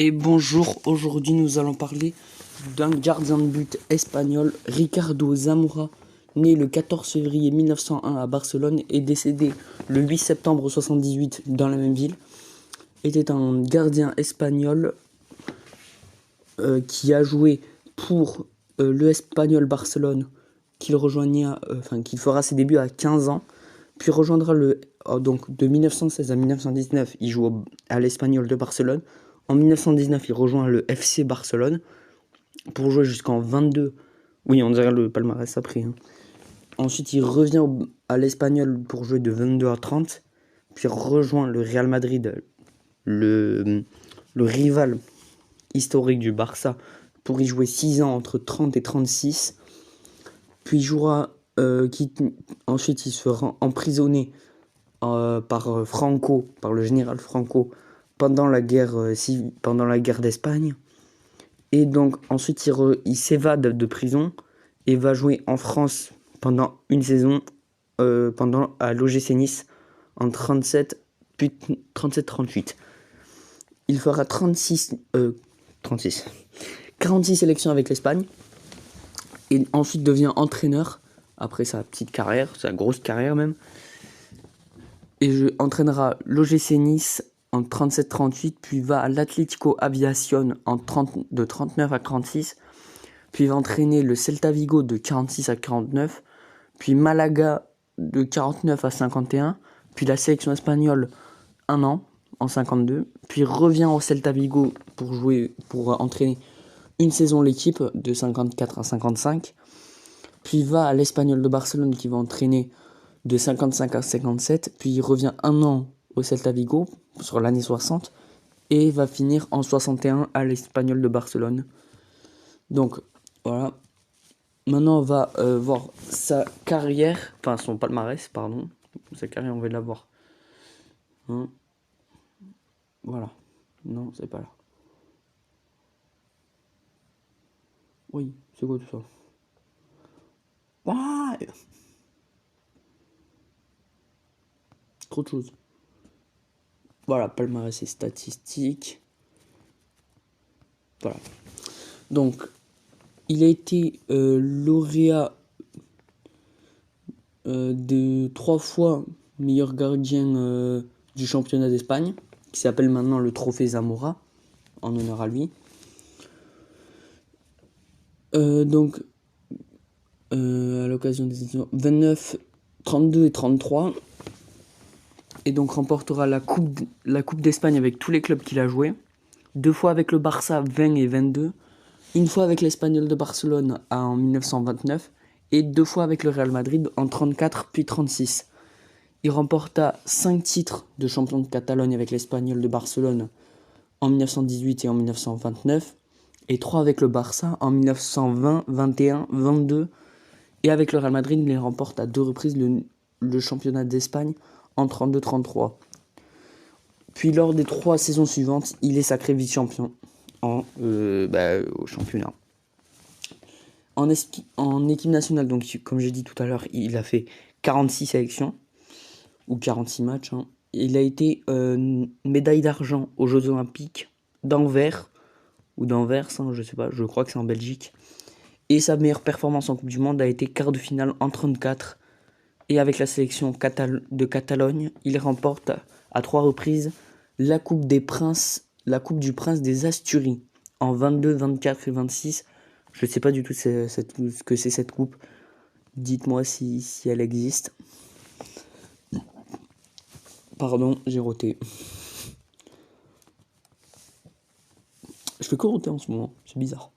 Et bonjour, aujourd'hui nous allons parler d'un gardien de but espagnol, Ricardo Zamora, né le 14 février 1901 à Barcelone et décédé le 8 septembre 1978 dans la même ville. Était un gardien espagnol qui a joué pour le Espagnol Barcelone, qu'il fera ses débuts à 15 ans, puis rejoindra donc de 1916 à 1919, il joue à l'Espagnol de Barcelone. En 1919, il rejoint le FC Barcelone pour jouer jusqu'en 22. Oui, on dirait le palmarès après. Ensuite, il revient à l'Espagnol pour jouer de 22 à 30, puis rejoint le Real Madrid, le rival historique du Barça, pour y jouer 6 ans entre 30 et 36. Puis il jouera, ensuite il se fera emprisonner par le général Franco pendant la guerre d'Espagne. Et donc ensuite il s'évade de prison et va jouer en France pendant une saison à l'OGC Nice en 37 puis 37-38. Il fera 46 sélections avec l'Espagne et ensuite devient entraîneur après sa petite carrière, sa grosse carrière même. Et entraînera l'OGC Nice en 37-38, puis va à l'Atlético Aviación de 39 à 46, puis va entraîner le Celta Vigo de 46 à 49, puis Malaga de 49 à 51, puis la sélection espagnole un an en 52, puis revient au Celta Vigo pour entraîner une saison l'équipe de 54 à 55, puis va à l'Espagnol de Barcelone qui va entraîner de 55 à 57, puis il revient un an au Celta Vigo sur l'année 60 et va finir en 61 à l'Espagnol de Barcelone. Donc voilà. Maintenant on va voir sa carrière, enfin son palmarès, pardon. Sa carrière, on va la voir. Voilà. Non, c'est pas là. Oui, c'est quoi tout ça? Ouais, trop de choses. Voilà, palmarès et statistiques. Voilà. Donc, il a été lauréat de 3 fois meilleur gardien du championnat d'Espagne, qui s'appelle maintenant le Trophée Zamora, en honneur à lui. Donc, à l'occasion des éditions 29, 32 et 33, et donc remportera la coupe d'Espagne avec tous les clubs qu'il a joué, 2 fois avec le Barça 20 et 22, une fois avec l'Espagnol de Barcelone en 1929 et 2 fois avec le Real Madrid en 34 puis 36. Il remporta 5 titres de champion de Catalogne avec l'Espagnol de Barcelone en 1918 et en 1929 et 3 avec le Barça en 1920, 21, 22 et avec le Real Madrid il remporte à 2 reprises le championnat d'Espagne en 32-33. Puis lors des 3 saisons suivantes, il est sacré vice-champion au championnat. En équipe nationale, donc comme j'ai dit tout à l'heure, il a fait 46 sélections ou 46 matchs. Il a été médaille d'argent aux Jeux Olympiques d'Anvers je sais pas, je crois que c'est en Belgique. Et sa meilleure performance en Coupe du Monde a été quart de finale en 34. Et avec la sélection de Catalogne, il remporte à 3 reprises la Coupe du Prince des Asturies en 22, 24 et 26. Je ne sais pas du tout ce que c'est cette coupe. Dites-moi si elle existe. Pardon, j'ai roté. Je fais que roter en ce moment, c'est bizarre.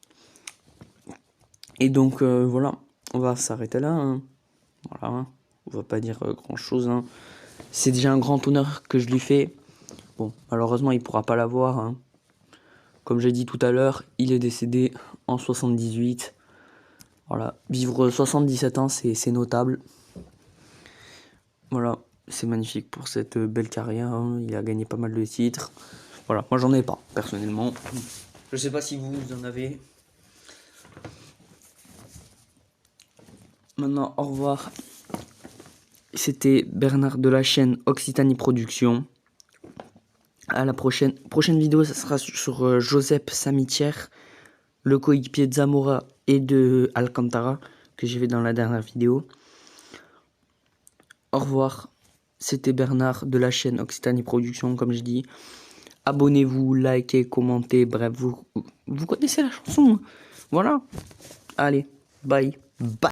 Et donc voilà, on va s'arrêter là. Voilà, on va pas dire grand chose. C'est déjà un grand honneur que je lui fais. Bon, malheureusement, il pourra pas l'avoir. Comme j'ai dit tout à l'heure, il est décédé en 78. Voilà, vivre 77 ans, c'est notable. Voilà, c'est magnifique pour cette belle carrière. Il a gagné pas mal de titres. Voilà, moi j'en ai pas, personnellement. Je sais pas si vous en avez. Maintenant, au revoir. C'était Bernard de la chaîne Occitanie Productions. À la prochaine vidéo, ça sera sur Josep Samitière, le coéquipier de Zamora et de Alcantara, que j'ai fait dans la dernière vidéo. Au revoir, c'était Bernard de la chaîne Occitanie Productions, comme je dis. Abonnez-vous, likez, commentez, bref, vous connaissez la chanson. Voilà. Allez, bye. Bye.